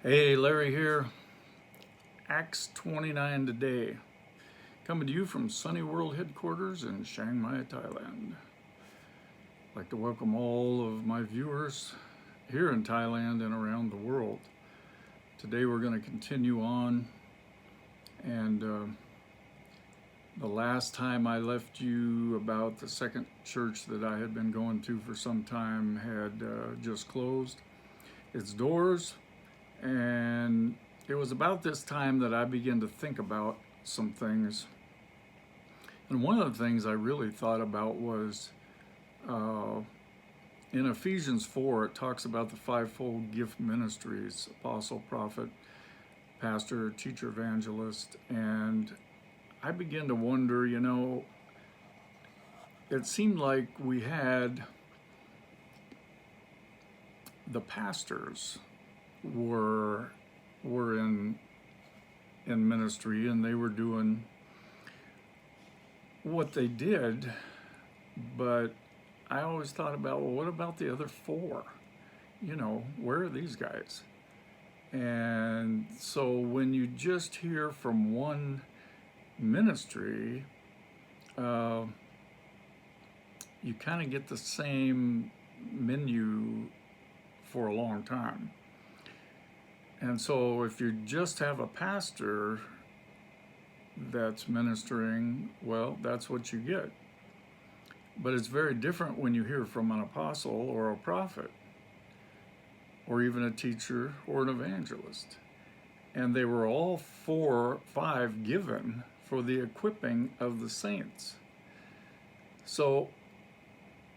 Hey, Larry here. Acts 29 today. Coming to you from Sunny World headquarters in Chiang Mai, Thailand. I'd like to welcome all of my viewers here in Thailand and around the world. Today we're going to continue on, and the last time I left you about the second church that I had been going to for some time had just closed its doors. And it was about this time that I began to think about some things. And one of the things I really thought about was in Ephesians 4, it talks about the fivefold gift ministries: apostle, prophet, pastor, teacher, evangelist. And I began to wonder, it seemed like we had the pastors were in ministry, and they were doing what they did, but I always thought about, well, what about the other four? Where are these guys? And so when you just hear from one ministry, you kind of get the same menu for a long time. And so if you just have a pastor that's ministering, well, that's what you get. But it's very different when you hear from an apostle or a prophet, or even a teacher or an evangelist. And they were all 5 given for the equipping of the saints. So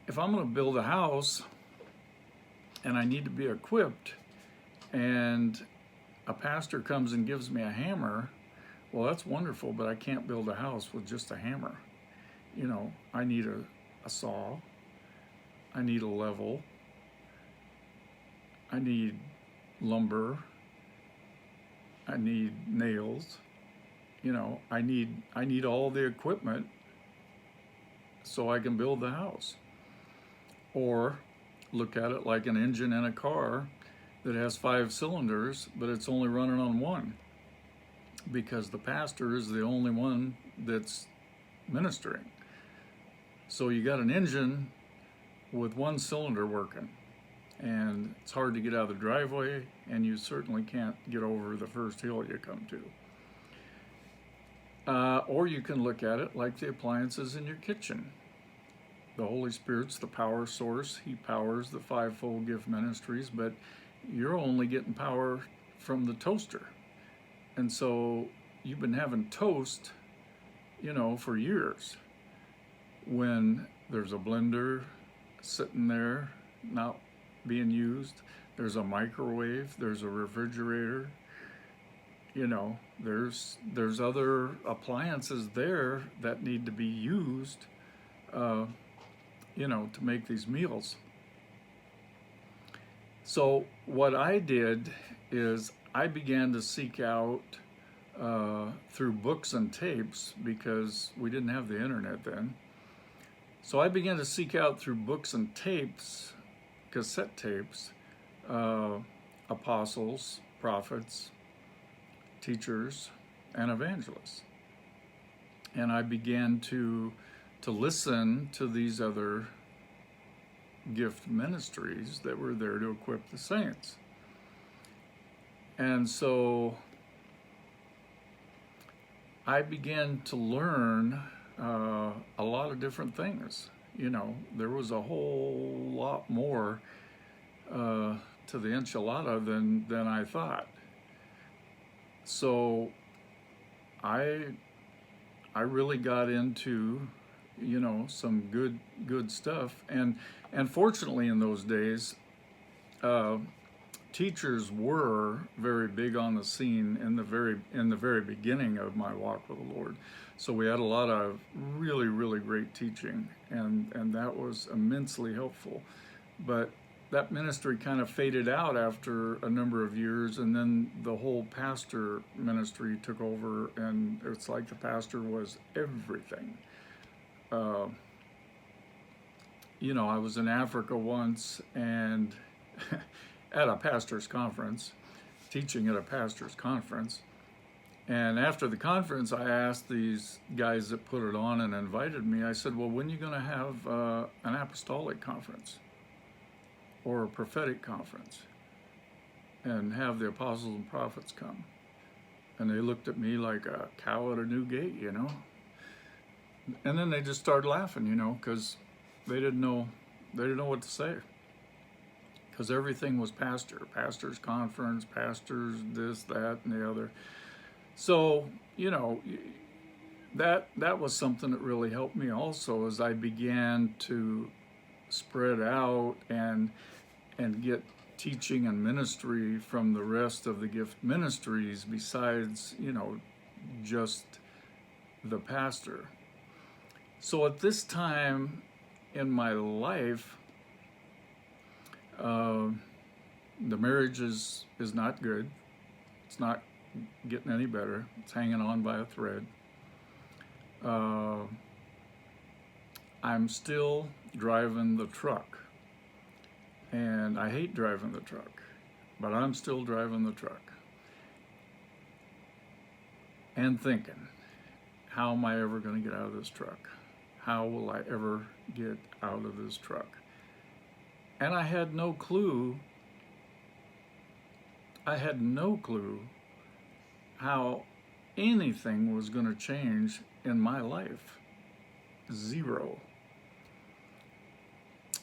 if I'm going to build a house and I need to be equipped, and a pastor comes and gives me a hammer, well, that's wonderful, but I can't build a house with just a hammer. I need a saw, I need a level, I need lumber, I need nails, I need all the equipment so I can build the house. Or look at it like an engine in a car that has 5 cylinders, but it's only running on one, because the pastor is the only one that's ministering. So you got an engine with 1 cylinder working, and it's hard to get out of the driveway, and you certainly can't get over the first hill you come to. Or you can look at it like the appliances in your kitchen. The Holy Spirit's the power source. He powers the fivefold gift ministries, but you're only getting power from the toaster. And so you've been having toast, for years. When there's a blender sitting there not being used, there's a microwave, there's a refrigerator, there's other appliances there that need to be used, to make these meals. So what I did is I began to seek out through books and tapes, because we didn't have the internet then. So I began to seek out through books and tapes, cassette tapes, apostles, prophets, teachers, and evangelists. And I began to listen to these other gift ministries that were there to equip the saints. And so I began to learn a lot of different things. There was a whole lot more to the enchilada than I thought. So I really got into some good stuff, and fortunately in those days, teachers were very big on the scene in the very beginning of my walk with the Lord. So we had a lot of really, really great teaching, and that was immensely helpful. But that ministry kind of faded out after a number of years, and then the whole pastor ministry took over, and it's like the pastor was everything. I was in Africa once, and at a pastor's conference, teaching at a pastor's conference. And after the conference, I asked these guys that put it on and invited me, I said, well, when are you going to have an apostolic conference or a prophetic conference and have the apostles and prophets come? And they looked at me like a cow at a new gate, you know. And then they just started laughing, you know, because they didn't know what to say. Because everything was pastor's conference, pastors, this, that, and the other. So, you know, that was something that really helped me also as I began to spread out and get teaching and ministry from the rest of the gift ministries besides, you know, just the pastor. So at this time in my life, the marriage is not good. It's not getting any better. It's hanging on by a thread. I'm still driving the truck. And I hate driving the truck, but I'm still driving the truck. And thinking, how am I ever going to get out of this truck? How will I ever get out of this truck? And I had no clue. How anything was going to change in my life. Zero.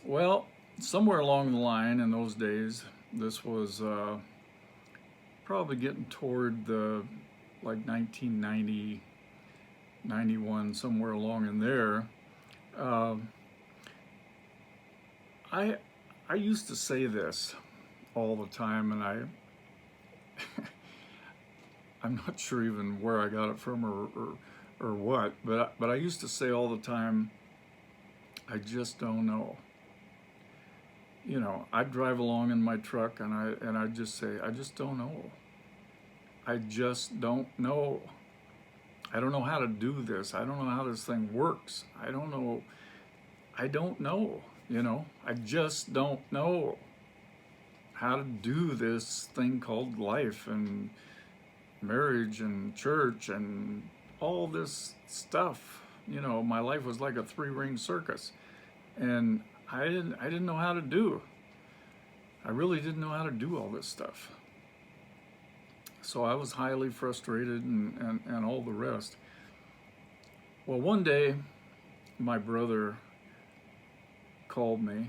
Well, somewhere along the line in those days, this was probably getting toward the like 1990, 91, somewhere along in there. I used to say this all the time, and I'm not sure even where I got it from or what, but I used to say all the time, I just don't know. You know, I'd drive along in my truck and I'd just say, I just don't know. I just don't know. I don't know how to do this. I don't know how this thing works. I don't know, you know. I just don't know how to do this thing called life and marriage and church and all this stuff. You know, my life was like a 3-ring circus. And I didn't know how to do. I really didn't know how to do all this stuff. So I was highly frustrated and all the rest. Well, one day, my brother called me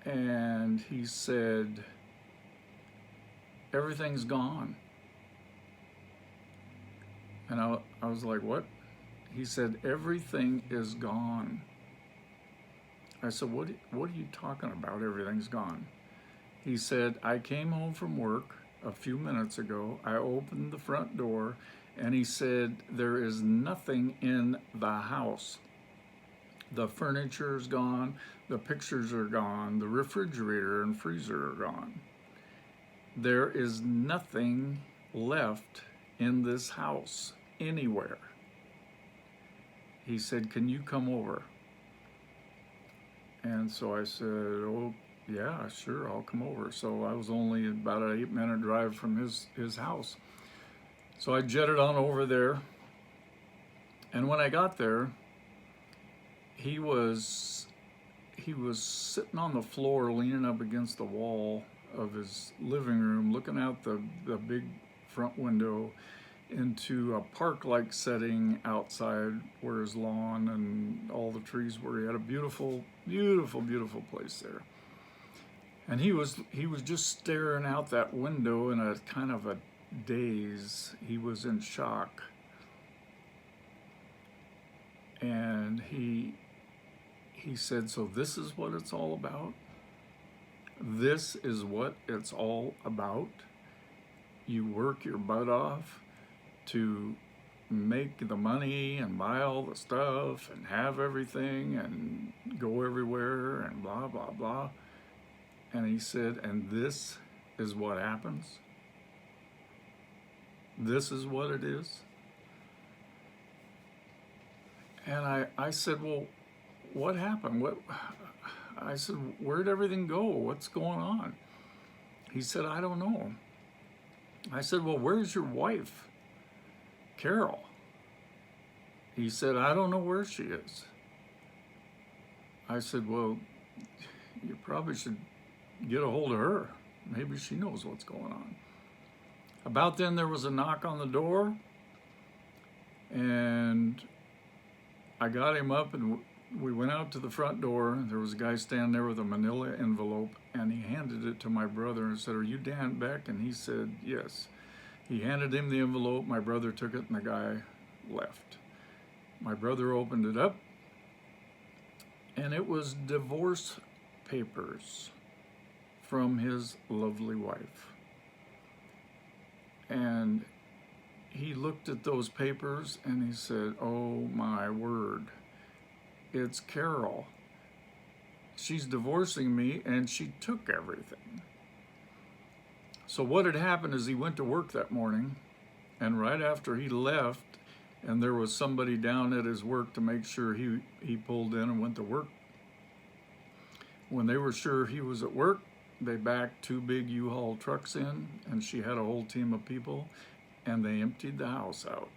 and he said, everything's gone. And I was like, what? He said, everything is gone. I said, what are you talking about? Everything's gone. He said, I came home from work a few minutes ago. I opened the front door, and he said, there is nothing in the house. The furniture's gone, the pictures are gone, the refrigerator and freezer are gone. There is nothing left in this house anywhere. He said, can you come over? And so I said, oh, yeah, sure, I'll come over. So I was only about an 8-minute drive from his house. So I jetted on over there. And when I got there, he was sitting on the floor, leaning up against the wall of his living room, looking out the big front window into a park-like setting outside where his lawn and all the trees were. He had a beautiful, beautiful, beautiful place there. And he was just staring out that window in a kind of a daze. He was in shock. And he said, so this is what it's all about? This is what it's all about? You work your butt off to make the money and buy all the stuff and have everything and go everywhere and blah, blah, blah. And he said, and this is what happens? This is what it is? And I said, well, what happened? I said, where'd everything go? What's going on? He said, I don't know. I said, well, where's your wife, Carol? He said, I don't know where she is. I said, well, you probably should get a hold of her. Maybe she knows what's going on. About then, there was a knock on the door, and I got him up, and we went out to the front door. There was a guy standing there with a manila envelope, and he handed it to my brother and said, are you Dan Beck? And he said, yes. He handed him the envelope. My brother took it, and the guy left. My brother opened it up, and it was divorce papers from his lovely wife. And he looked at those papers and he said, oh my word, it's Carol. She's divorcing me and she took everything. So what had happened is he went to work that morning, and right after he left, and there was somebody down at his work to make sure he pulled in and went to work. When they were sure he was at work, they backed 2 big U-Haul trucks in, and she had a whole team of people, and they emptied the house out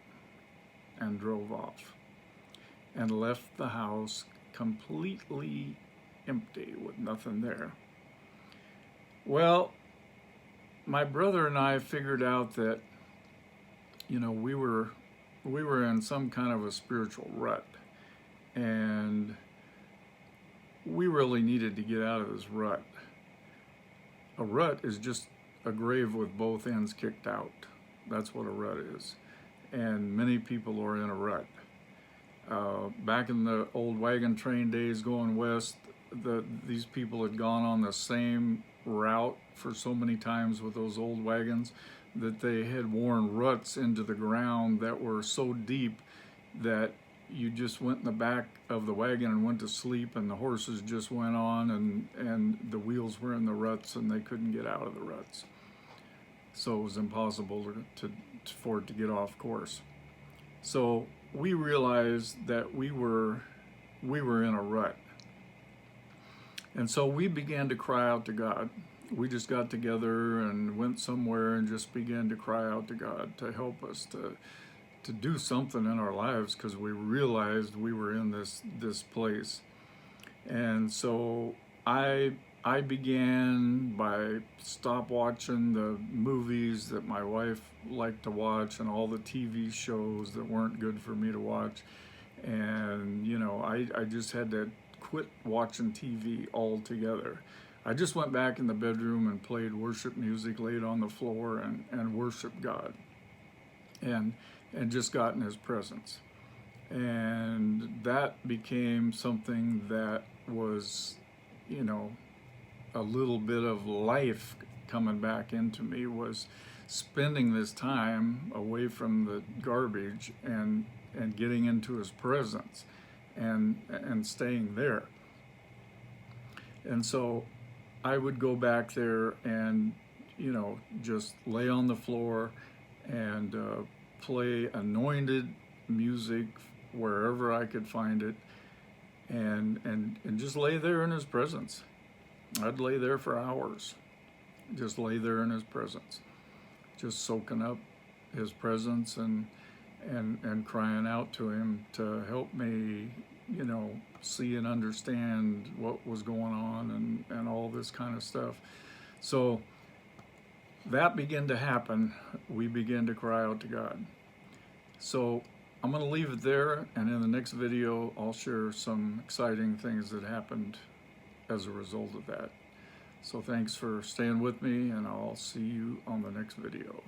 and drove off and left the house completely empty with nothing there. Well, my brother and I figured out that, you know, we were in some kind of a spiritual rut, and we really needed to get out of this rut. A rut is just a grave with both ends kicked out. That's what a rut is. And many people are in a rut. Back in the old wagon train days going west, these people had gone on the same route for so many times with those old wagons that they had worn ruts into the ground that were so deep that you just went in the back of the wagon and went to sleep, and the horses just went on, and the wheels were in the ruts and they couldn't get out of the ruts. So it was impossible for it to get off course. So we realized that we were in a rut. And so we began to cry out to God. We just got together and went somewhere and just began to cry out to God to help us to do something in our lives, because we realized we were in this place. And so I began by stop watching the movies that my wife liked to watch and all the TV shows that weren't good for me to watch. And, you know, I just had to quit watching TV altogether. I just went back in the bedroom and played worship music, laid on the floor and worshiped God. And just got in his presence. And that became something that was, you know, a little bit of life coming back into me, was spending this time away from the garbage and getting into his presence and staying there. And so I would go back there and, you know, just lay on the floor and play anointed music wherever I could find it, and just lay there in his presence. I'd lay there for hours, just lay there in his presence, just soaking up his presence and crying out to him to help me, you know, see and understand what was going on and all this kind of stuff. So that began to happen. We began to cry out to God. So I'm going to leave it there, and in the next video I'll share some exciting things that happened as a result of that. So thanks for staying with me, and I'll see you on the next video.